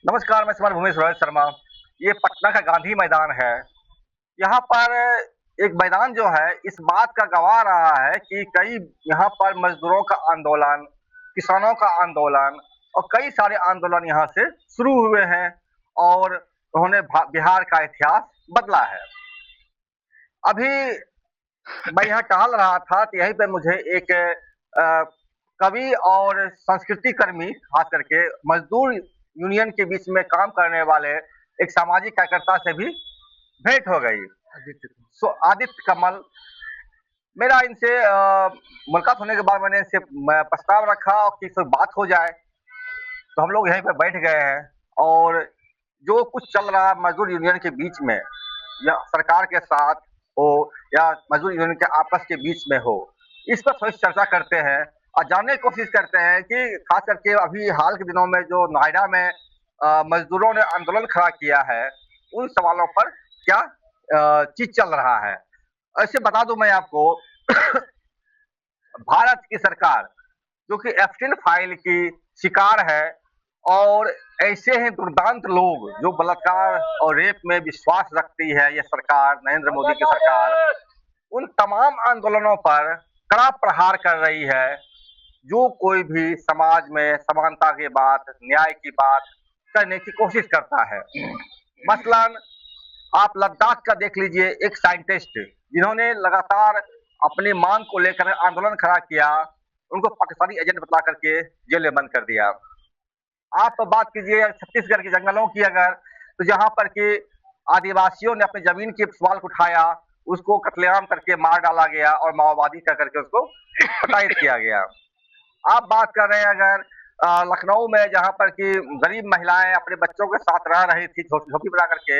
नमस्कार, मैं तुम्हारा भूमेश रोहित शर्मा। ये पटना का गांधी मैदान है। यहाँ पर एक मैदान जो है इस बात का गवाह रहा है कि कई यहाँ पर मजदूरों का आंदोलन, किसानों का आंदोलन और कई सारे आंदोलन यहाँ से शुरू हुए हैं और उन्होंने बिहार का इतिहास बदला है। अभी मैं यहाँ टहल रहा था तो यहीं पे मुझे एक कवि और संस्कृति कर्मी, खास करके मजदूर यूनियन के बीच में काम करने वाले एक सामाजिक कार्यकर्ता से भी भेंट हो गई। आदित्य कमल। मेरा इनसे मुलाकात होने के बाद मैंने इनसे प्रस्ताव रखा कि कोई बात हो जाए, तो हम लोग यहीं पे बैठ गए हैं और जो कुछ चल रहा है मजदूर यूनियन के बीच में, या सरकार के साथ हो या मजदूर यूनियन के आपस के बीच में हो, इस पर थोड़ी चर्चा करते हैं और जानने की कोशिश करते हैं कि खास करके अभी हाल के दिनों में जो नोएडा में मजदूरों ने आंदोलन खड़ा किया है, उन सवालों पर क्या चीज चल रहा है। ऐसे बता दूं मैं आपको भारत की सरकार जो कि एप्स्टीन फाइल की शिकार है और ऐसे हैं दुर्दांत लोग जो बलात्कार और रेप में विश्वास रखती है, यह सरकार, नरेंद्र मोदी की सरकार, उन तमाम आंदोलनों पर कड़ा प्रहार कर रही है। जो कोई भी समाज में समानता की बात, न्याय की बात करने की कोशिश करता है। मसलन आप लद्दाख का देख लीजिए, एक साइंटिस्ट जिन्होंने लगातार अपनी मांग को लेकर आंदोलन खड़ा किया, उनको पाकिस्तानी एजेंट बता करके जेल में बंद कर दिया। आप बात कीजिए छत्तीसगढ़ के जंगलों की अगर, तो जहां पर कि आदिवासियों ने अपनी जमीन के सवाल को उठाया, उसको कत्लेआम करके मार डाला गया और माओवादी कर करके उसको प्रताड़ित किया गया। आप बात कर रहे हैं अगर लखनऊ में, जहां पर कि गरीब महिलाएं अपने बच्चों के साथ रह रही थी झोपड़ी बना करके,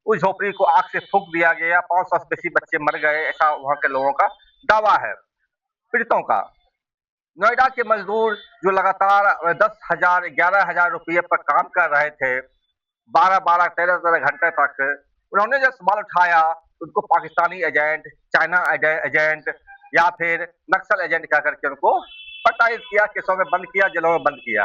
उस झोपड़ी को आग से फूंक दिया गया, 500 से बेसी बच्चे मर गए, ऐसा वहां के लोगों का दावा है, पीड़ितों का। नोएडा के मजदूर जो लगातार 10,000 11,000 रुपये पर काम कर रहे थे, 12-12 13-13 घंटे तक, उन्होंने जब सवाल उठाया, उनको पाकिस्तानी एजेंट, चाइना एजेंट या फिर नक्सल एजेंट कह करके उनको प्रताड़ित किया, केसों में बंद किया, जेलों में बंद किया।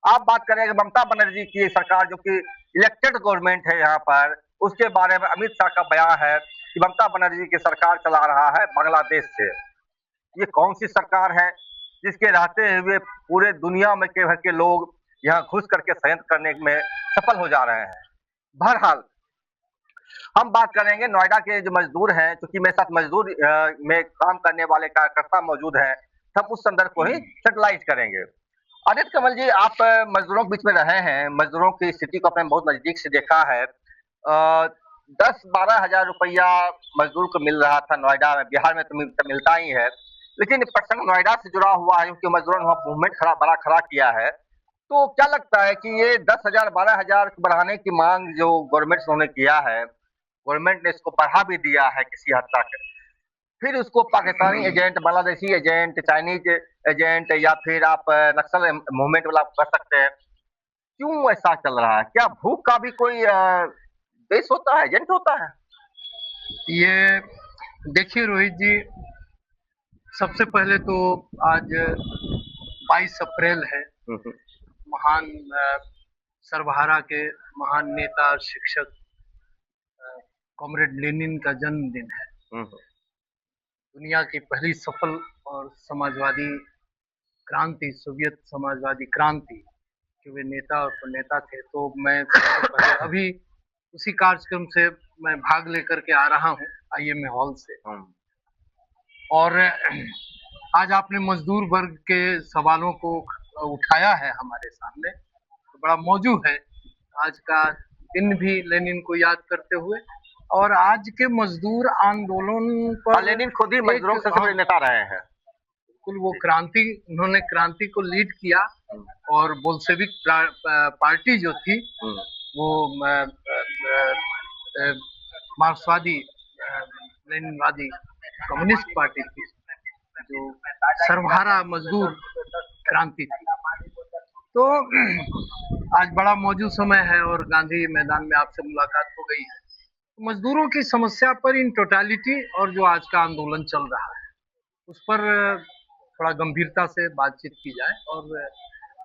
आप बात करें ममता बनर्जी की सरकार जो कि इलेक्टेड गवर्नमेंट है यहाँ पर, उसके बारे में अमित शाह का बयान है कि ममता बनर्जी की सरकार चला रहा है बांग्लादेश से। ये कौन सी सरकार है जिसके रहते हुए पूरे दुनिया में के भर के लोग यहाँ घुस करके षड्यंत्र करने में सफल हो जा रहे हैं। बहरहाल हम बात करेंगे नोएडा के जो मजदूर हैं, क्योंकि मेरे साथ मजदूर में काम करने वाले कार्यकर्ता मौजूद हैं, हम उस संदर्भ को ही सेटेलाइज करेंगे। आदित्य कमल जी, आप मजदूरों के बीच में रहे हैं, मजदूरों की स्थिति को आपने बहुत नजदीक से देखा है। 10-12 हजार रुपया मजदूर को मिल रहा था नोएडा में, बिहार में तो मिलता ही है, लेकिन प्रसंग नोएडा से जुड़ा हुआ है क्योंकि मजदूरों ने वहाँ मूवमेंट बड़ा खड़ा किया है। तो क्या लगता है कि ये 10,000 12,000 बढ़ाने की मांग जो गवर्नमेंट ने किया है, गवर्नमेंट ने इसको बढ़ा भी दिया है किसी हद तक, फिर उसको Pakistani agent, Bangladeshi agent, Chinese agent या फिर आप नक्सल मूवमेंट वाला कर सकते हैं, क्यों ऐसा चल रहा है? क्या भूख का भी कोई देश होता है, एजेंट होता है? ये देखिए रोहित जी, सबसे पहले तो आज 22 अप्रैल है। महान सर्वहारा के महान नेता और शिक्षक कॉमरेड लेनिन का जन्मदिन है। दुनिया की पहली सफल और समाजवादी क्रांति, सोवियत समाजवादी क्रांति के वे नेता और नेता थे। तो मैं सबसे पहले अभी उसी कार्यक्रम से मैं भाग लेकर के आ रहा हूँ IMA हॉल से। और आज आपने मजदूर वर्ग के सवालों को उठाया है हमारे सामने, तो बड़ा मौजू है आज का दिन भी लेनिन को याद करते हुए। और आज के मजदूर आंदोलन पर लेनिन खुद ही मजदूरों के सबसे बड़े नेता रहे हैं। बिल्कुल, वो क्रांति, उन्होंने क्रांति को लीड किया और बोल्शेविक पार्टी जो थी वो मार्क्सवादी लेनिनवादी कम्युनिस्ट पार्टी थी, जो सर्वहारा मजदूर क्रांति थी। तो आज बड़ा मौजूद समय है और गांधी मैदान में आपसे मुलाकात हो गई है। मजदूरों की समस्या पर इन टोटालिटी और जो आज का आंदोलन चल रहा है उस पर थोड़ा गंभीरता से बातचीत की जाए। और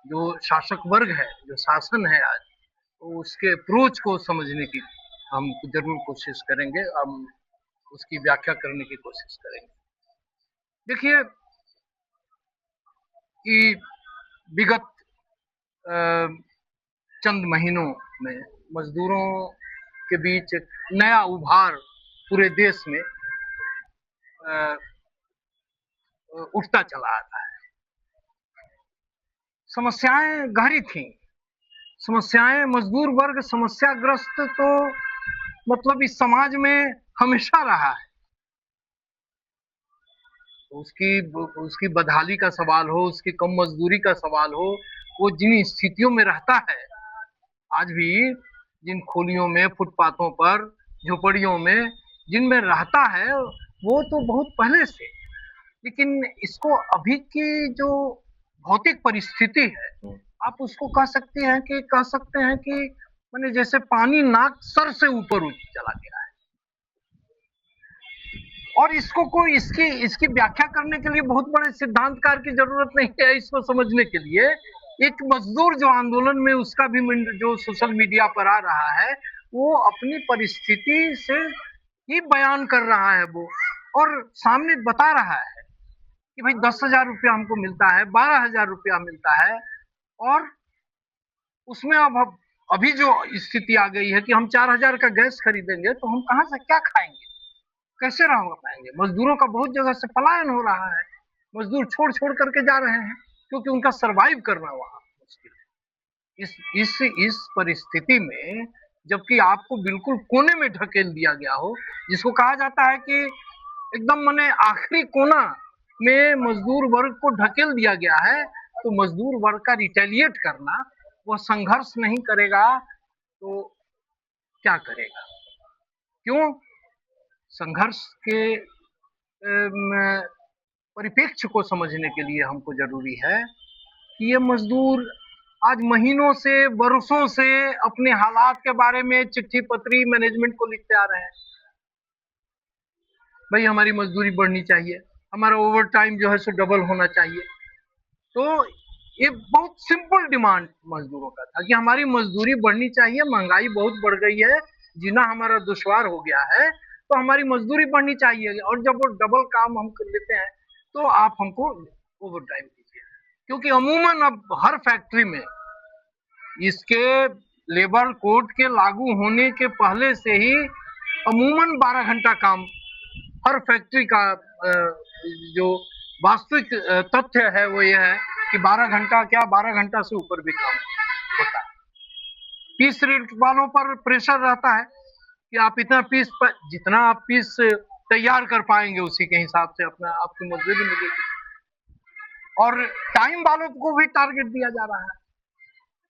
जो शासक वर्ग है, जो शासन है आज, उसके अप्रोच को समझने की हम जरूर कोशिश करेंगे, हम उसकी व्याख्या करने की कोशिश करेंगे। देखिए कि विगत चंद महीनों में मजदूरों के बीच एक नया उभार पूरे देश में उठता चला आता है। समस्याएं गहरी थी, समस्याएं मजदूर वर्ग समस्याग्रस्त तो मतलब इस समाज में हमेशा रहा है। उसकी बदहाली का सवाल हो, उसकी कम मजदूरी का सवाल हो, वो जिन स्थितियों में रहता है आज भी, जिन खोलियों में, फुटपाथों पर, झोपड़ियों में जिनमें रहता है, वो तो बहुत पहले से। लेकिन इसको अभी की जो भौतिक परिस्थिति है, आप उसको कह सकते हैं कि माने जैसे पानी नाक सर से ऊपर उठ चला गया है। और इसको कोई इसकी व्याख्या करने के लिए बहुत बड़े सिद्धांतकार की जरूरत नहीं है। इसको समझने के लिए एक मजदूर जो आंदोलन में उसका भी जो सोशल मीडिया पर आ रहा है, वो अपनी परिस्थिति से ही बयान कर रहा है वो, और सामने बता रहा है कि भाई 10,000 रुपया हमको मिलता है, 12,000 रुपया मिलता है, और उसमें अब अभी जो स्थिति आ गई है कि हम 4,000 का गैस खरीदेंगे तो हम कहां से क्या खाएंगे, कैसे रह पाएंगे। मजदूरों का बहुत जगह से पलायन हो रहा है, मजदूर छोड़ छोड़ करके जा रहे हैं क्योंकि उनका सरवाइव करना वहां मुश्किल है। इस परिस्थिति में जबकि आपको बिल्कुल कोने में ढकेल दिया गया हो, जिसको कहा जाता है कि एकदम माने आखिरी कोना में मजदूर वर्ग को ढकेल दिया गया है, तो मजदूर वर्ग का रिटेलिएट करना, वह संघर्ष नहीं करेगा तो क्या करेगा? क्यों? संघर्ष के परिप्रेक्ष्य को समझने के लिए हमको जरूरी है कि ये मजदूर आज महीनों से, वर्षों से अपने हालात के बारे में चिट्ठी पत्री मैनेजमेंट को लिखते आ रहे हैं। भाई हमारी मजदूरी बढ़नी चाहिए, हमारा ओवर टाइम जो है सो डबल होना चाहिए। तो ये बहुत सिंपल डिमांड मजदूरों का था कि हमारी मजदूरी बढ़नी चाहिए, महंगाई बहुत बढ़ गई है, जीना हमारा दुश्वार हो गया है, तो हमारी मजदूरी बढ़नी चाहिए, और जब वो डबल काम हम कर लेते हैं तो आप हमको ओवर टाइम कीजिए। क्योंकि अमूमन अब हर फैक्ट्री में इसके लेबर कोड के लागू होने के पहले से ही अमूमन 12 घंटा काम हर फैक्ट्री का जो वास्तविक तथ्य है वो ये है कि 12 घंटा क्या, 12 घंटा से ऊपर भी काम होता है। पीस रेट वालों पर प्रेशर रहता है कि आप इतना पीस, जितना आप पीस तैयार कर पाएंगे उसी के हिसाब से अपना आपकी मजदूरी मिलेगी। और टाइम वालों को भी टारगेट दिया जा रहा है।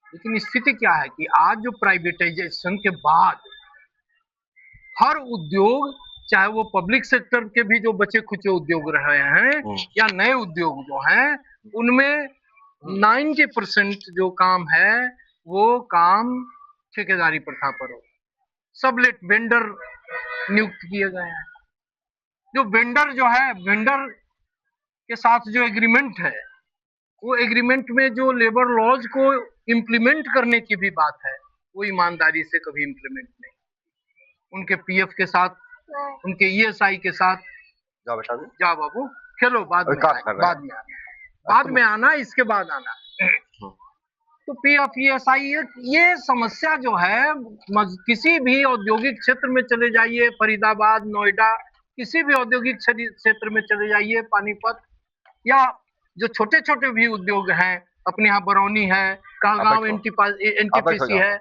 लेकिन स्थिति क्या है कि आज जो प्राइवेटाइजेशन के बाद हर उद्योग, चाहे वो पब्लिक सेक्टर के भी जो बचे खुचे उद्योग रहे हैं या नए उद्योग जो हैं, उनमें 90% जो काम है वो काम ठेकेदारी प्रथा पर हो। सबलेट वेंडर नियुक्त किए गए हैं। जो वेंडर जो है, वेंडर के साथ जो एग्रीमेंट है, वो एग्रीमेंट में जो लेबर लॉज को इम्प्लीमेंट करने की भी बात है, वो ईमानदारी से कभी इम्प्लीमेंट नहीं। उनके पीएफ के साथ, उनके ईएसआई के साथ, जा बाबू खेलो, बाद में आना, इसके बाद आना। तो पीएफ ईएसआई, ये समस्या जो है किसी भी औद्योगिक क्षेत्र में चले जाइए, फरीदाबाद, नोएडा, किसी भी औद्योगिक क्षेत्र में चले जाइए, पानीपत, या जो छोटे छोटे भी उद्योग हैं अपने यहाँ, बरौनी है, कालगांव एनटीपीसी है,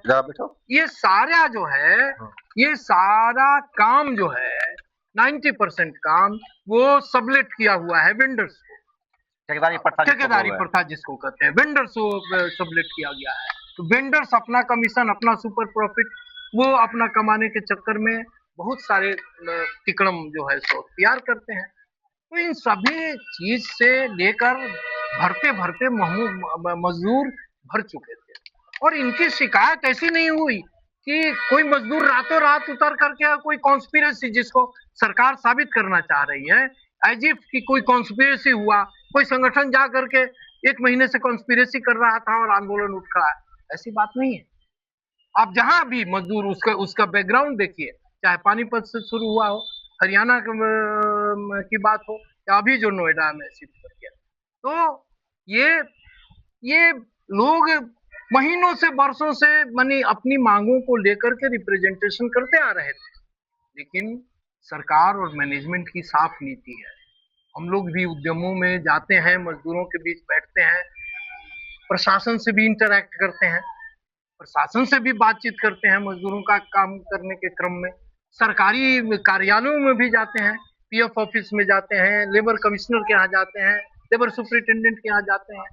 ये सारा जो है, ये सारा काम जो है 90% काम वो सबलेट किया हुआ है वेंडर्स को। ठेकेदारी प्रथा जिसको कहते हैं, वेंडर्स को सबलेट किया गया है। तो वेंडर्स अपना कमीशन, अपना सुपर प्रॉफिट वो अपना कमाने के चक्कर में बहुत सारे तिकड़म जो है सो तैयार करते हैं। तो इन सभी चीज से लेकर भरते भरते मजदूर भर चुके थे, और इनकी शिकायत ऐसी नहीं हुई कि कोई मजदूर रातों रात उतर करके कोई कॉन्स्पिरेसी, जिसको सरकार साबित करना चाह रही है एज इफ कि कोई कॉन्स्पिरेसी हुआ, कोई संगठन जा करके 1 महीने से कॉन्स्पिरेसी कर रहा था और आंदोलन उठ रहा है, ऐसी बात नहीं है। आप जहां भी मजदूर उसका बैकग्राउंड देखिए, चाहे पानीपत से शुरू हुआ हो, हरियाणा की बात हो, या अभी जो नोएडा में शिफ्ट कर गया, तो ये लोग महीनों से वर्षों से मानी अपनी मांगों को लेकर के रिप्रेजेंटेशन करते आ रहे थे, लेकिन सरकार और मैनेजमेंट की साफ नीति है। हम लोग भी उद्यमों में जाते हैं, मजदूरों के बीच बैठते हैं, प्रशासन से भी इंटरैक्ट करते हैं, प्रशासन से भी बातचीत करते हैं, मजदूरों का काम करने के क्रम में सरकारी कार्यालयों में भी जाते हैं, पीएफ ऑफिस में जाते हैं, लेबर कमिश्नर के यहाँ जाते हैं, लेबर सुपरिटेंडेंट के यहाँ जाते हैं,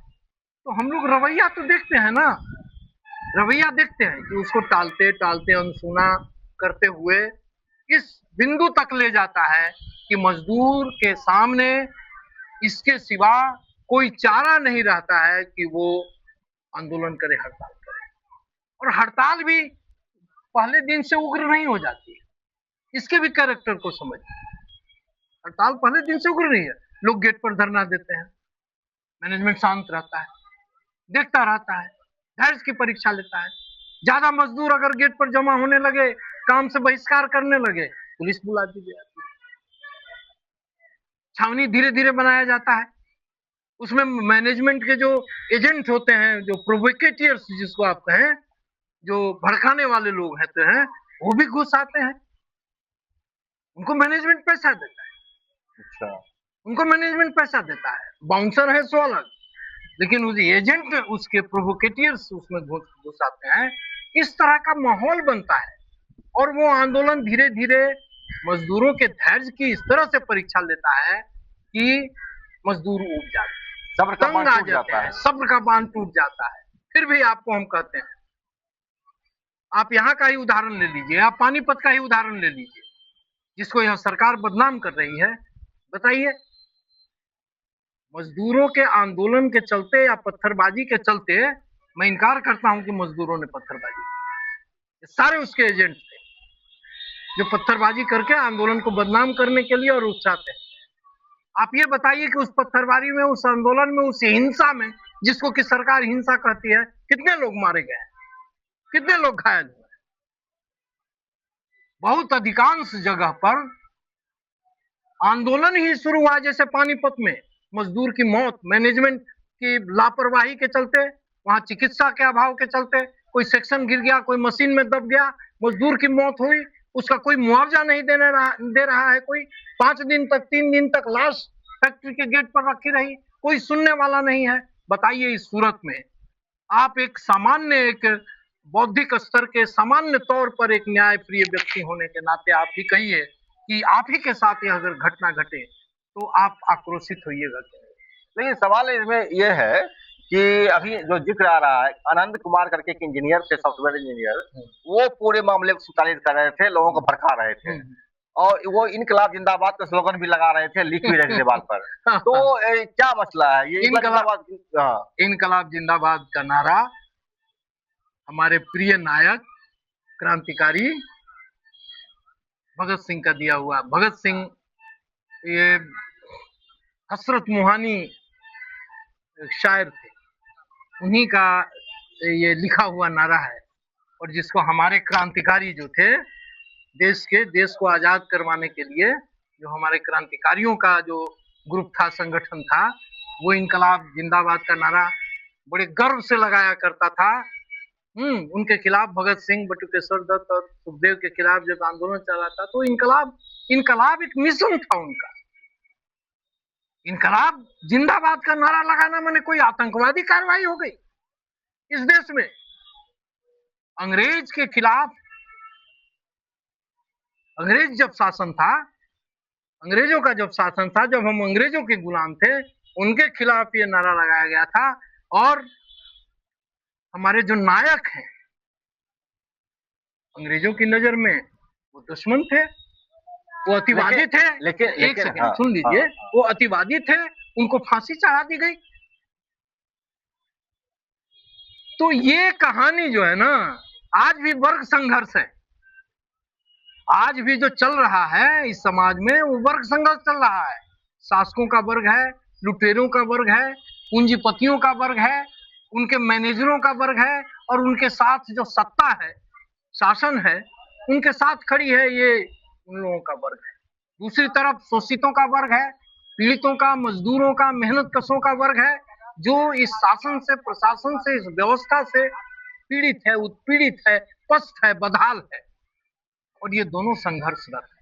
तो हम लोग रवैया तो देखते हैं ना, रवैया देखते हैं कि उसको टालते टालते अनसुना करते हुए इस बिंदु तक ले जाता है कि मजदूर के सामने इसके सिवा कोई चारा नहीं रहता है कि वो आंदोलन करे, हड़ताल करे। और हड़ताल भी पहले दिन से उग्र नहीं हो जाती है, इसके भी कैरेक्टर को समझिए। हड़ताल पहले दिन से उग्र नहीं है, लोग गेट पर धरना देते हैं, मैनेजमेंट शांत रहता है, देखता रहता है, धैर्य की परीक्षा लेता है। ज्यादा मजदूर अगर गेट पर जमा होने लगे, काम से बहिष्कार करने लगे, पुलिस बुला दी जाती है, छावनी धीरे धीरे बनाया जाता है, उसमें मैनेजमेंट के जो एजेंट होते हैं, जो प्रोवोकेटियर्स जिसको आप कहें, जो भड़काने वाले लोग होते हैं, वो भी घुस आते हैं, उनको मैनेजमेंट पैसा देता है। अच्छा, उनको मैनेजमेंट पैसा देता है, बाउंसर है सो अलग, लेकिन उस एजेंट उसके प्रोवोकेटियर्स उसमें घुस आते हैं। इस तरह का माहौल बनता है और वो आंदोलन धीरे धीरे मजदूरों के धैर्य की इस तरह से परीक्षा लेता है कि मजदूर उब जाते हैं, सब्र का बांध तंग आ टूट जाते जाता हैं, है। सब्र का बांध टूट जाता है। फिर भी आपको हम कहते हैं, आप यहाँ का ही उदाहरण ले लीजिए, आप पानीपत का ही उदाहरण ले लीजिए, जिसको यह सरकार बदनाम कर रही है। बताइए, मजदूरों के आंदोलन के चलते या पत्थरबाजी के चलते, मैं इनकार करता हूं कि मजदूरों ने पत्थरबाजी की, सारे उसके एजेंट थे जो पत्थरबाजी करके आंदोलन को बदनाम करने के लिए और उकसाते हैं। आप ये बताइए कि उस पत्थरबाजी में, उस आंदोलन में, उस हिंसा में, जिसको कि सरकार हिंसा कहती है, कितने लोग मारे गए, कितने लोग घायल हुए? बहुत अधिकांश जगह पर आंदोलन ही शुरू हुआ जैसे पानीपत में, मजदूर की मौत मैनेजमेंट की लापरवाही के चलते, वहां चिकित्सा के अभाव के चलते, कोई सेक्शन गिर गया, कोई मशीन में दब गया, मजदूर की मौत हुई, उसका कोई मुआवजा नहीं दे रहा है कोई, 5 दिन तक, 3 दिन तक लाश फैक्ट्री के गेट पर रखी रही, कोई सुनने वाला नहीं है। बताइए, इस सूरत में आप एक सामान्य, एक बौद्धिक स्तर के सामान्य तौर पर एक न्याय प्रिय व्यक्ति होने के नाते आप ही कहिए कि आप ही के साथ यह अगर घटना घटे तो आप आक्रोशित होइएगा। लेकिन सवाल इसमें यह है कि अभी जो जिक्र आ रहा है, आनंद कुमार करके एक इंजीनियर थे, सॉफ्टवेयर इंजीनियर, वो पूरे मामले को सुचालित कर रहे थे, लोगों को भड़का रहे थे, और वो इनकलाब जिंदाबाद का स्लोगन भी लगा रहे थे, लिख भी रहे थे दीवार पर। तो क्या मसला है ये? इनकलाब जिंदाबाद का नारा हमारे प्रिय नायक क्रांतिकारी भगत सिंह का दिया हुआ। भगत सिंह ये हसरत मोहानी शायर थे, उन्हीं का ये लिखा हुआ नारा है, और जिसको हमारे क्रांतिकारी जो थे, देश को आजाद करवाने के लिए जो हमारे क्रांतिकारियों का जो ग्रुप था, संगठन था, वो इनकलाब जिंदाबाद का नारा बड़े गर्व से लगाया करता था। उनके खिलाफ भगत सिंह, बटुकेश्वर दत्त और सुखदेव के खिलाफ जब आंदोलन चला था, तो इनकलाब एक मिशन था उनका। इनकलाब जिंदाबाद का नारा लगाना माने कोई आतंकवादी कार्रवाई हो गई इस देश में? अंग्रेज के खिलाफ, अंग्रेज जब शासन था, अंग्रेजों का जब शासन था, जब हम अंग्रेजों के गुलाम थे, उनके खिलाफ ये नारा लगाया गया था। और हमारे जो नायक हैं, अंग्रेजों की नजर में वो दुश्मन थे, वो अतिवादी थे। लेकिन एक सेकंड सुन लीजिए, वो अतिवादी थे, उनको फांसी चढ़ा दी गई। तो ये कहानी जो है ना, आज भी वर्ग संघर्ष है, आज भी जो चल रहा है इस समाज में, वो वर्ग संघर्ष चल रहा है। शासकों का वर्ग है, लुटेरों का वर्ग है, पूंजीपतियों का वर्ग है, उनके मैनेजरों का वर्ग है, और उनके साथ जो सत्ता है शासन है उनके साथ खड़ी है, ये उन लोगों का वर्ग है। दूसरी तरफ शोषितों का वर्ग है, पीड़ितों का, मजदूरों का, मेहनत कशों का वर्ग है, जो इस शासन से, प्रशासन से, इस व्यवस्था से पीड़ित है, उत्पीड़ित है, पस्त है, बदहाल है। और ये दोनों संघर्षरत है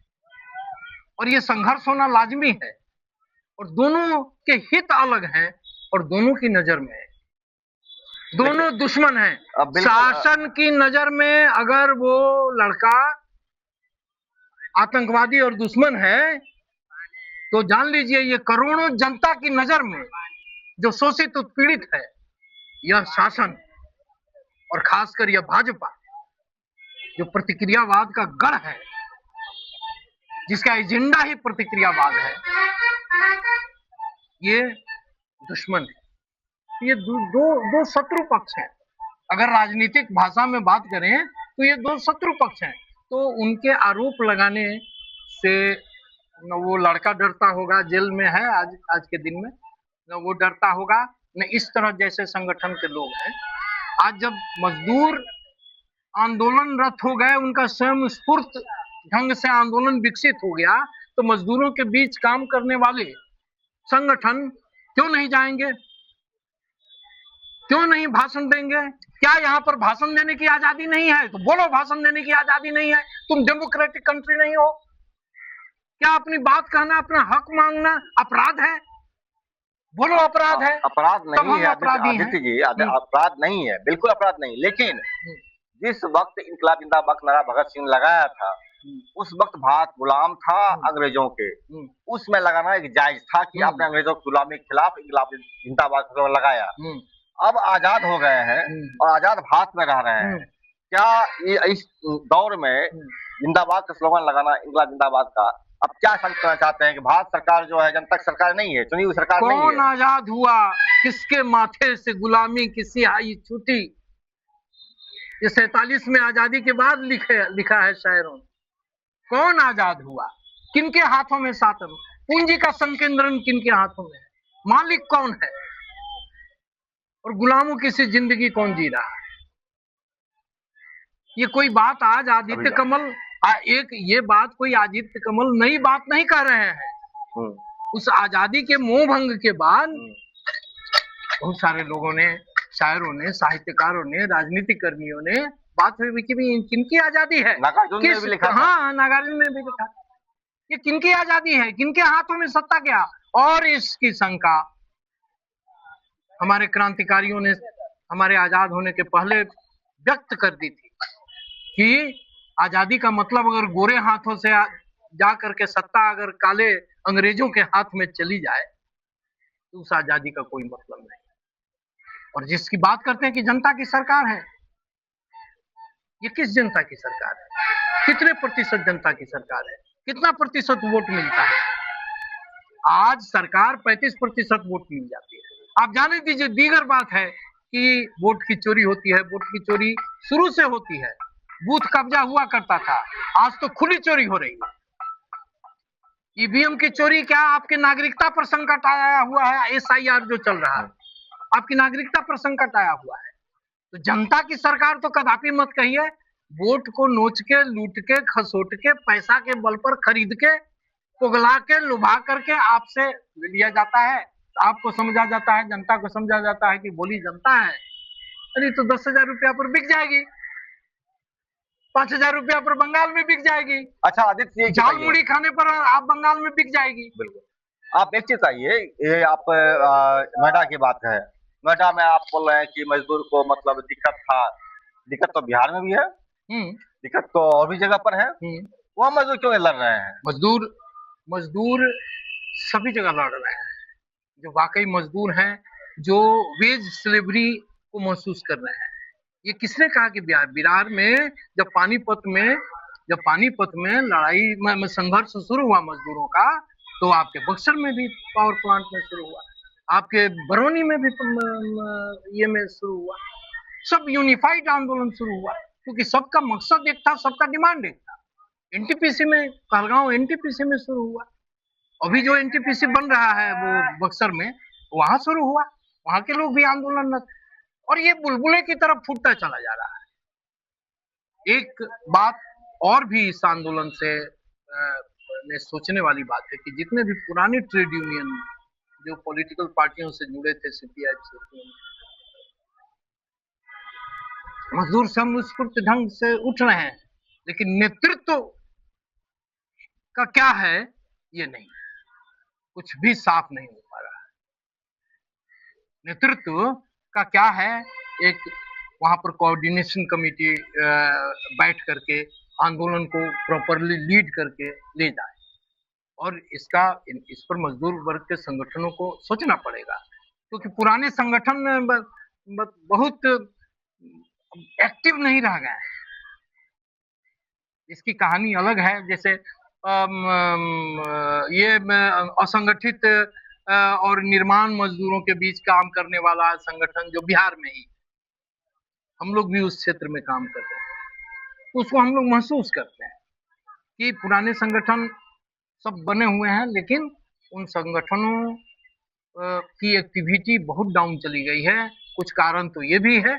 और ये संघर्ष होना लाजमी है और दोनों के हित अलग हैं और दोनों की नजर में है, दोनों दुश्मन हैं। शासन की नजर में अगर वो लड़का आतंकवादी और दुश्मन है तो जान लीजिए ये करोड़ों जनता की नजर में जो शोषित उत्पीड़ित है, यह शासन और खासकर यह भाजपा जो प्रतिक्रियावाद का गढ़ है, जिसका एजेंडा ही प्रतिक्रियावाद है, ये दुश्मन है। ये दो शत्रु पक्ष हैं। अगर राजनीतिक भाषा में बात करें तो ये दो शत्रु पक्ष हैं। तो उनके आरोप लगाने से न वो लड़का डरता होगा, जेल में है आज के दिन में, न वो डरता होगा, न इस तरह जैसे संगठन के लोग हैं। आज जब मजदूर आंदोलनरत हो गए, उनका स्वयं स्फूर्त ढंग से आंदोलन विकसित हो गया, तो मजदूरों के बीच काम करने वाले संगठन क्यों नहीं जाएंगे, क्यों नहीं भाषण देंगे? क्या यहाँ पर भाषण देने की आजादी नहीं है? तो बोलो भाषण देने की आजादी नहीं है। तुम डेमोक्रेटिक कंट्री नहीं हो क्या? अपनी बात कहना, अपना हक मांगना अपराध है? बोलो अपराध है। अपराध नहीं है आदित्य जी, अपराध नहीं है, बिल्कुल अपराध नहीं। लेकिन जिस वक्त इनकलाब जिंदाबाद नारा भगत सिंह लगाया था, उस वक्त भारत गुलाम था अंग्रेजों के, उसमें लगाना एक जायज था कि आपने अंग्रेजों की गुलामी के खिलाफ इनकलाब जिंदाबाद लगाया। अब आजाद हो गए हैं और आजाद भारत में रह रहे हैं, क्या ये इस दौर में जिंदाबाद का स्लोगन लगाना, इनकलाब जिंदाबाद का, अब क्या समझना चाहते हैं कि भारत सरकार जो है जनता की सरकार नहीं है, चुनी हुई सरकार नहीं है? कौन आजाद हुआ? किसके माथे से गुलामी की स्याही छूटी? ये 47 में आजादी के बाद लिखा है शायरों ने। कौन आजाद हुआ? किनके हाथों में शासन? पूंजी का संकेंद्रण किनके हाथों में है? मालिक कौन है और गुलामों की सी जिंदगी कौन जी रहा है? ये कोई बात आज आदित्य कमल ये बात कोई आदित्य कमल नई बात नहीं कर रहे हैं। उस आजादी के मोह भंग के बाद बहुत सारे लोगों ने, शायरों ने, साहित्यकारों ने, राजनीतिक कर्मियों ने बात हुई कि किनकी आजादी है? हाँ, नागार्जुन ने भी लिखा। ये किनकी आजादी है? किनके हाथों में सत्ता क्या? और इसकी शंका हमारे क्रांतिकारियों ने हमारे आजाद होने के पहले व्यक्त कर दी थी कि आजादी का मतलब अगर गोरे हाथों से जा करके सत्ता अगर काले अंग्रेजों के हाथ में चली जाए तो उस आजादी का कोई मतलब नहीं। और जिसकी बात करते हैं कि जनता की सरकार है, ये किस जनता की सरकार है? कितने प्रतिशत जनता की सरकार है? कितना प्रतिशत वोट मिलता है? आज सरकार 35% वोट मिल जाती है। आप जाने दीजिए, दीगर बात है कि वोट की चोरी होती है। वोट की चोरी शुरू से होती है, बूथ कब्जा हुआ करता था, आज तो खुली चोरी हो रही है। ईवीएम की चोरी क्या, आपके नागरिकता पर संकट आया हुआ है। SIR जो चल रहा है, आपकी नागरिकता पर संकट आया हुआ है। तो जनता की सरकार तो कदापि मत कहिए। वोट को नोच के, लूट के, खसोट के, पैसा के बल पर खरीद के, पुगला के, लुभा करके आपसे लिया जाता है। आपको समझा जाता है, जनता को समझा जाता है कि बोली जनता है, अरे तो 10,000 रुपया पर बिक जाएगी, 5,000 रुपया पर बंगाल में बिक जाएगी। अच्छा आदित्य, चावल मुड़ी खाने पर आप बंगाल में बिक जाएगी। बिल्कुल। आप एक चीज आइए, ये आप नोएडा की बात है। नोएडा में आप बोल रहे हैं कि मजदूर को मतलब दिक्कत था। दिक्कत तो बिहार में भी है, दिक्कत तो और भी जगह पर है। वहाँ मजदूर क्यों लड़ रहे हैं? मजदूर सभी जगह लड़ रहे हैं। जो वाकई मजदूर हैं, जो वेज स्लेवरी को महसूस कर रहे हैं। ये किसने कहा कि बिहार में जब पानीपत में लड़ाई में संघर्ष शुरू हुआ मजदूरों का, तो आपके बक्सर में भी पावर प्लांट में शुरू हुआ, आपके बरौनी में भी ये में शुरू हुआ। सब यूनिफाइड आंदोलन शुरू हुआ क्योंकि सबका मकसद एक था, सबका डिमांड एक था। NTPC में, कहलगांव NTPC में शुरू हुआ। अभी जो NTPC बन रहा है वो बक्सर में, वहां शुरू हुआ। वहां के लोग भी आंदोलन, और ये बुलबुले की तरफ फूटता चला जा रहा है। एक बात और भी इस आंदोलन से ने सोचने वाली बात है कि जितने भी पुराने ट्रेड यूनियन जो पॉलिटिकल पार्टियों से जुड़े थे, सीपीआई, मजदूर संघ स्फूर्त ढंग से उठ रहे हैं, लेकिन नेतृत्व का क्या है ये नहीं, कुछ भी साफ नहीं हो पा रहा है। नेतृत्व का क्या है, एक वहां पर कोऑर्डिनेशन कमेटी बैठ करके आंदोलन को प्रॉपरली लीड करके ले जाए, और इस पर मजदूर वर्ग के संगठनों को सोचना पड़ेगा, क्योंकि पुराने संगठन बहुत एक्टिव नहीं रह गए। इसकी कहानी अलग है। जैसे ये असंगठित और निर्माण मजदूरों के बीच काम करने वाला संगठन जो बिहार में ही, हम लोग भी उस क्षेत्र में काम कर रहे हैं, उसको हम लोग महसूस करते हैं कि पुराने संगठन सब बने हुए हैं, लेकिन उन संगठनों की एक्टिविटी बहुत डाउन चली गई है। कुछ कारण तो ये भी है,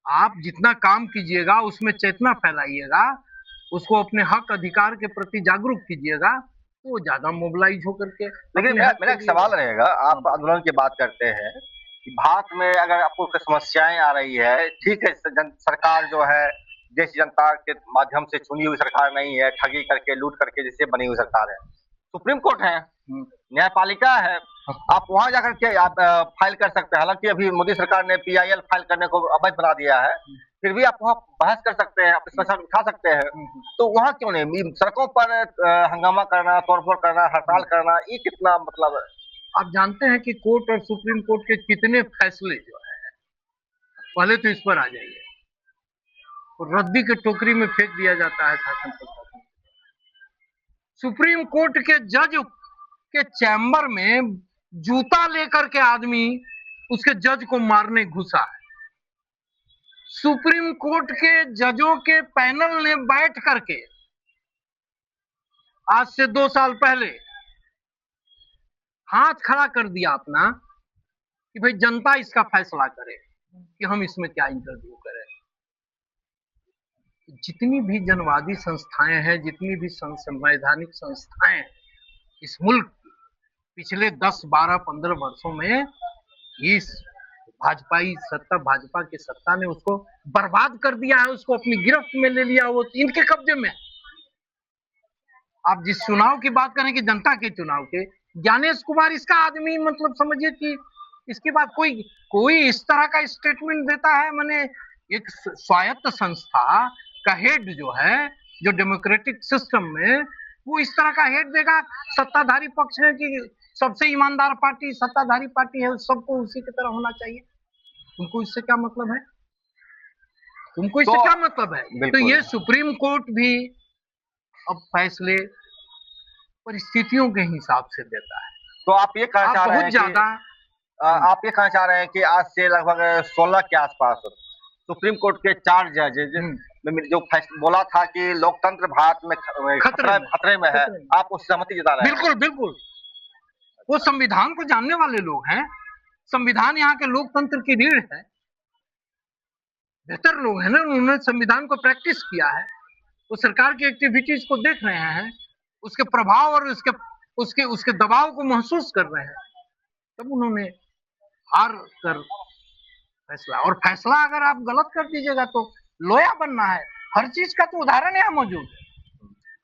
आप जितना काम कीजिएगा उसमें चेतना फैलाइएगा, उसको अपने हक अधिकार के प्रति जागरूक कीजिएगा, तो वो ज्यादा मोबिलाइज होकर के। लेकिन मेरा एक सवाल रहेगा, आप आंदोलन की बात करते हैं कि भारत में अगर आपको कोई समस्याएं आ रही है, ठीक है, सरकार जो है देश जनता के माध्यम से चुनी हुई सरकार नहीं है, ठगी करके लूट करके जिससे बनी हुई सरकार है। सुप्रीम कोर्ट है, न्यायपालिका है, आप वहां जाकर के आप फाइल कर सकते हैं। हालांकि अभी मोदी सरकार ने पीआईएल फाइल करने को अवैध बना दिया है, फिर भी आप वहां बहस कर सकते हैं, अपने समस्या उठा सकते हैं। तो वहां क्यों नहीं सड़कों पर हंगामा करना, तोड़फोड़ करना, हड़ताल करना, ये कितना मतलब है? आप जानते हैं कि कोर्ट और सुप्रीम कोर्ट के कितने फैसले जो है, पहले तो इस पर आ जाइए, रद्दी के टोकरी में फेंक दिया जाता है शासन प्रशासन। सुप्रीम कोर्ट के जज के चैम्बर में जूता लेकर के आदमी उसके जज को मारने घुसा है। सुप्रीम कोर्ट के जजों के पैनल ने बैठ करके आज से 2 साल पहले हाथ खड़ा कर दिया अपना कि भाई जनता इसका फैसला करे कि हम इसमें क्या इंटरव्यू करें। जितनी भी जनवादी संस्थाएं हैं, जितनी भी संवैधानिक संस्थाएं हैं इस मुल्क की, पिछले 10, 12, 15 वर्षों में इस भाजपाई सत्ता, भाजपा की सत्ता ने उसको बर्बाद कर दिया है, उसको अपनी गिरफ्त में ले लिया, वो इनके कब्जे में। आप जिस चुनाव की बात करें कि जनता के चुनाव के, ज्ञानेश कुमार इसका आदमी, मतलब समझिए कि इसके बाद कोई इस तरह का स्टेटमेंट देता है, माने एक स्वायत्त संस्था का हेड जो है, जो डेमोक्रेटिक सिस्टम में, वो इस तरह का हेड देगा। सत्ताधारी पक्ष है कि सबसे ईमानदार पार्टी सत्ताधारी पार्टी है, सबको उसी की तरह होना चाहिए। तुमको इससे क्या मतलब है? तुमको इससे क्या मतलब है? तो ये सुप्रीम कोर्ट भी अब फैसले परिस्थितियों के हिसाब से देता है। तो आप ये कहना चाह रहे हैं ज्यादा आप ये कहना चाह रहे हैं कि आज से लगभग 16 के आसपास सुप्रीम कोर्ट के 4 जजेज जो बोला था कि लोकतंत्र भारत में खतरे में है, आप उस सहमति जता रहे हैं? बिल्कुल बिल्कुल, वो संविधान को जानने वाले लोग हैं, संविधान यहाँ के लोकतंत्र की रीढ़ है, बेहतर लोग हैं ना, उन्होंने संविधान को प्रैक्टिस किया है, वो सरकार की एक्टिविटीज को देख रहे हैं, उसके प्रभाव और उसके दबाव को महसूस कर रहे हैं, तब उन्होंने हार कर फैसला, और फैसला अगर आप गलत कर दीजिएगा तो लोया बनना है। हर चीज का तो उदाहरण यहाँ मौजूद है।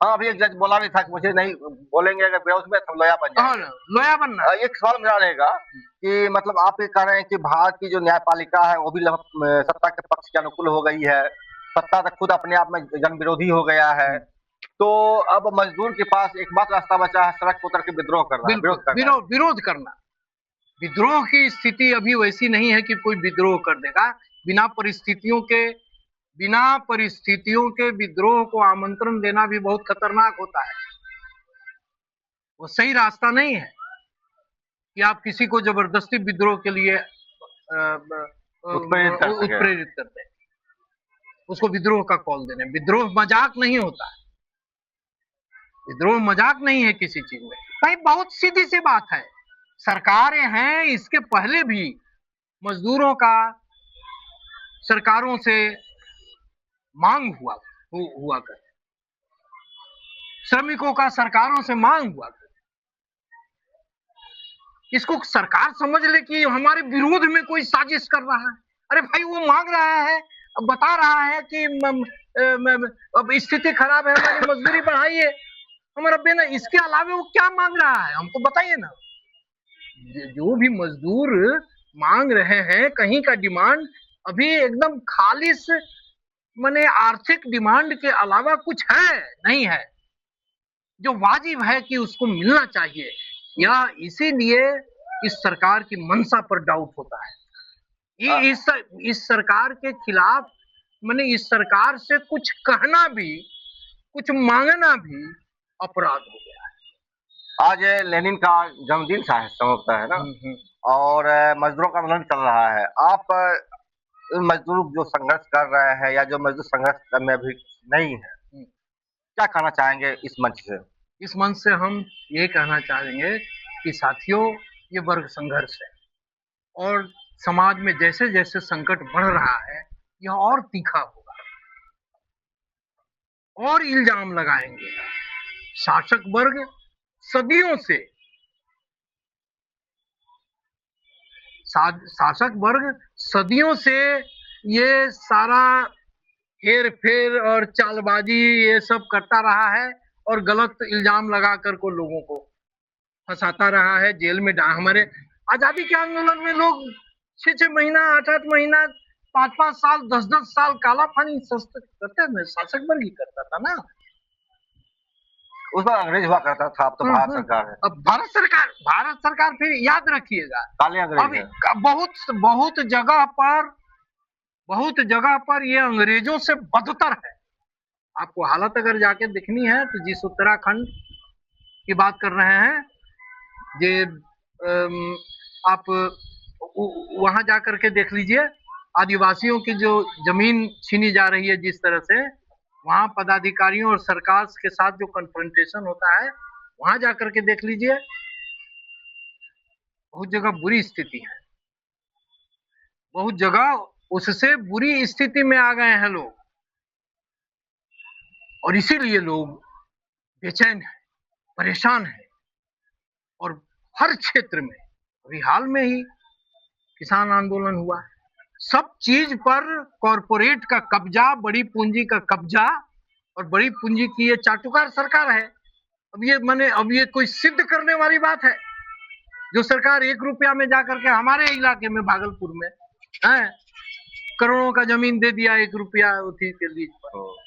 हाँ, अभी एक जज बोला भी था कि मुझे नहीं बोलेंगे अगर विरोध में तो लोया बन जाएगा। लोया बनना। एक सवाल मेरा रहेगा कि मतलब आप ये कह रहे हैं कि भारत की जो न्यायपालिका है वो भी सत्ता के पक्ष के अनुकूल हो गई है, सत्ता तक खुद अपने आप में जन विरोधी हो गया है, तो अब मजदूर के पास एकमात्र रास्ता बचा है सड़क पर उतर के विद्रोह करना, विरोध करना। विद्रोह की स्थिति अभी वैसी नहीं है कि कोई विद्रोह कर देगा। बिना परिस्थितियों के विद्रोह को आमंत्रण देना भी बहुत खतरनाक होता है। वो सही रास्ता नहीं है कि आप किसी को जबरदस्ती विद्रोह के लिए उत्प्रेरित कर दें, उसको विद्रोह का कॉल देने। विद्रोह मजाक नहीं होता है, विद्रोह मजाक नहीं है किसी चीज में। भाई बहुत सीधी सी बात है, सरकारें हैं, इसके पहले भी मजदूरों का सरकारों से मांग हुआ कर, श्रमिकों का सरकारों से मांग हुआ कर। इसको सरकार समझ ले कि हमारे विरोध में कोई साजिश कर रहा है। अरे भाई, वो मांग रहा है, बता रहा है कि अब स्थिति खराब है, हमारी मजदूरी बढ़ाइए, हमारा बेना। इसके अलावा वो क्या मांग रहा है, हमको बताइए ना। जो भी मजदूर मांग रहे हैं, कहीं का डिमांड अभी एकदम खालिस माने आर्थिक डिमांड के अलावा कुछ है नहीं है, जो वाजिब है कि उसको मिलना चाहिए। या इसीलिए इस सरकार की मंशा पर डाउट होता है। ये इस सरकार के खिलाफ माने इस सरकार से कुछ कहना भी, कुछ मांगना भी अपराध हो गया है। आज लेनिन का जन्मदिन सा है, संभवतः, है ना। और मजदूरों का आंदोलन चल रहा है। आप मजदूर जो संघर्ष कर रहे हैं या जो मजदूर संघर्ष में अभी नहीं है, क्या कहना चाहेंगे इस मंच से? इस मंच से हम ये कहना चाहेंगे कि साथियों, ये वर्ग संघर्ष है और समाज में जैसे जैसे संकट बढ़ रहा है, यह और तीखा होगा और इल्जाम लगाएंगे। शासक वर्ग सदियों से ये सारा हेर फेर और चालबाजी ये सब करता रहा है और गलत इल्जाम लगा कर को लोगों को फंसाता रहा है, जेल में हमारे आजादी के आंदोलन में लोग 6-6 महीना, 8-8 महीना, 5-5 साल, 10-10 साल काला पानी करते थे। शासक वर्ग ही करता था ना। उस बार अंग्रेज हुआ करता था, अब तो भारत सरकार है। अब भारत सरकार फिर याद रखिएगा, काले अंग्रेज है। बहुत जगह पर ये अंग्रेजों से बदतर है। आपको हालत अगर जाके देखनी है तो जिस उत्तराखंड की बात कर रहे हैं, ये आप वहां जाकर के देख लीजिए, आदिवासियों की जो जमीन छीनी जा रही है जिस तरह से, वहां पदाधिकारियों और सरकार के साथ जो कन्फ्रंटेशन होता है, वहां जाकर के देख लीजिए, बहुत जगह बुरी स्थिति है। बहुत जगह उससे बुरी स्थिति में आ गए हैं लोग और इसीलिए लोग बेचैन हैं, परेशान हैं। और हर क्षेत्र में, अभी हाल में ही किसान आंदोलन हुआ, सब चीज पर कॉरपोरेट का कब्जा, बड़ी पूंजी का कब्जा, और बड़ी पूंजी की ये चाटुकार सरकार है। अब ये कोई सिद्ध करने वाली बात है जो सरकार 1 रुपया में जाकर के हमारे इलाके में भागलपुर में है करोड़ों का जमीन दे दिया 1 रुपया उसी के लीज पर।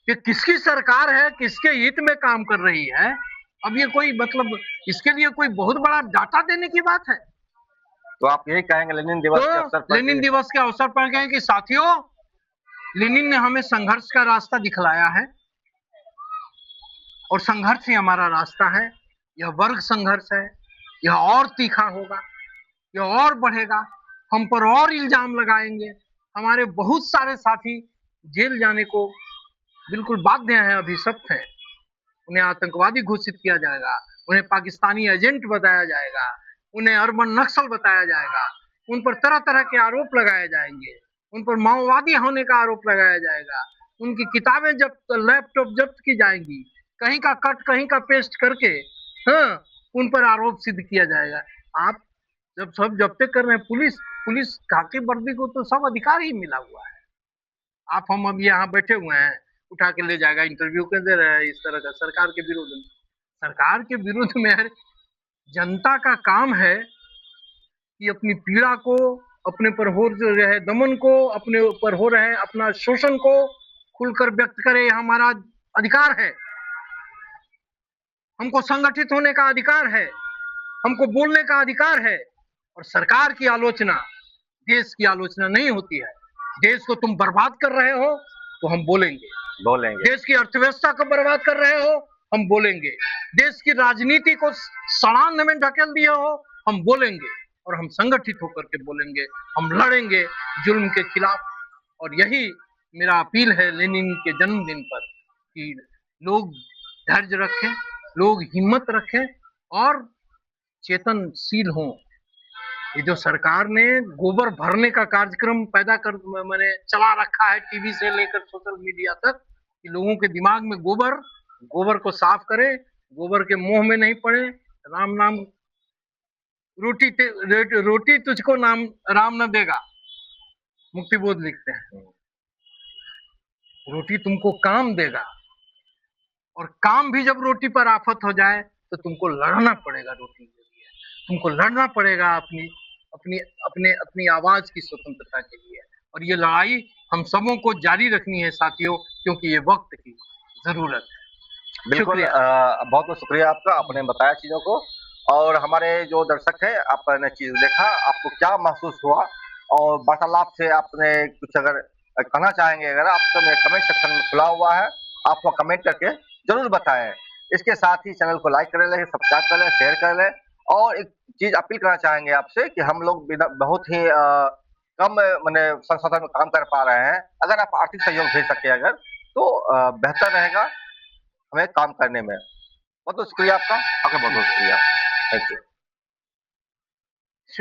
ये किसकी सरकार है, किसके हित में काम कर रही है? अब ये कोई मतलब इसके लिए कोई बहुत बड़ा डाटा देने की बात है? तो आप यही कहेंगे लेनिन दिवस के अवसर पर? लेनिन दिवस के अवसर पर कहें कि साथियों, लेनिन ने हमें संघर्ष का रास्ता दिखलाया है और संघर्ष ही हमारा रास्ता है। यह वर्ग संघर्ष है, यह और तीखा होगा, यह और बढ़ेगा, हम पर और इल्जाम लगाएंगे। हमारे बहुत सारे साथी जेल जाने को बिल्कुल बाध्य हैं, अभिशप्त हैं। उन्हें आतंकवादी घोषित किया जाएगा, उन्हें पाकिस्तानी एजेंट बताया जाएगा, उन्हें अर्बन नक्सल बताया जाएगा, उन पर तरह तरह के आरोप लगाए जाएंगे, उन पर माओवादी होने का आरोप लगाया जाएगा, उनकी किताबें जब्त, लैपटॉप जब्त की जाएंगी, कहीं का कट कहीं का पेस्ट करके उन पर आरोप सिद्ध किया जाएगा। आप जब सब जब्ते कर रहे हैं, पुलिस खाकी वर्दी को तो सब अधिकार ही मिला हुआ है। आप हम अब यहाँ बैठे हुए हैं, उठा के ले जाएगा, इंटरव्यू कर दे रहा है इस तरह का सरकार के विरोध में। सरकार के विरुद्ध में जनता का काम है कि अपनी पीड़ा को, अपने पर हो रहे दमन को, अपने ऊपर हो रहे अपना शोषण को खुलकर व्यक्त करे। हमारा अधिकार है, हमको संगठित होने का अधिकार है, हमको बोलने का अधिकार है। और सरकार की आलोचना, देश की आलोचना नहीं होती है। देश को तुम बर्बाद कर रहे हो तो हम बोलेंगे। देश की अर्थव्यवस्था को बर्बाद कर रहे हो, हम बोलेंगे। देश की राजनीति को सड़ांध में ढकेल दिए हो, हम बोलेंगे। और हम संगठित होकर के बोलेंगे, हम लड़ेंगे जुल्म के खिलाफ। और यही मेरा अपील है लेनिन के जन्मदिन पर कि लोग धैर्य रखें, लोग हिम्मत रखें और चेतनशील हों। ये जो सरकार ने गोबर भरने का कार्यक्रम पैदा कर मैंने चला रखा है टीवी से लेकर सोशल मीडिया तक कि लोगों के दिमाग में गोबर को साफ करे, गोबर के मुंह में नहीं पड़े। राम नाम रोटी तुझको नाम राम न देगा, मुक्ति बोध लिखते हैं। रोटी तुमको काम देगा, और काम भी जब रोटी पर आफत हो जाए तो तुमको लड़ना पड़ेगा रोटी के लिए, तुमको लड़ना पड़ेगा अपनी अपनी अपने अपनी आवाज की स्वतंत्रता के लिए। और ये लड़ाई हम सबों को जारी रखनी है साथियों, क्योंकि ये वक्त की जरूरत है। बिल्कुल, बहुत बहुत शुक्रिया आपका, आपने बताया चीजों को। और हमारे जो दर्शक है, आपने चीज देखा, आपको क्या महसूस हुआ, और वार्तालाप से आपने कुछ अगर कहना चाहेंगे, अगर आप तो मेरे कमेंट सेक्शन में खुला हुआ है, आपको कमेंट करके जरूर बताएं। इसके साथ ही चैनल को लाइक कर लें, सब्सक्राइब कर लें, शेयर कर लें। और एक चीज अपील करना चाहेंगे आपसे कि हम लोग बहुत ही कम मैंने संसाधन में काम कर पा रहे हैं। अगर आप आर्थिक सहयोग भेज सके अगर, तो बेहतर रहेगा हमें काम करने में। बहुत बहुत शुक्रिया आपका, बहुत बहुत शुक्रिया, थैंक यू।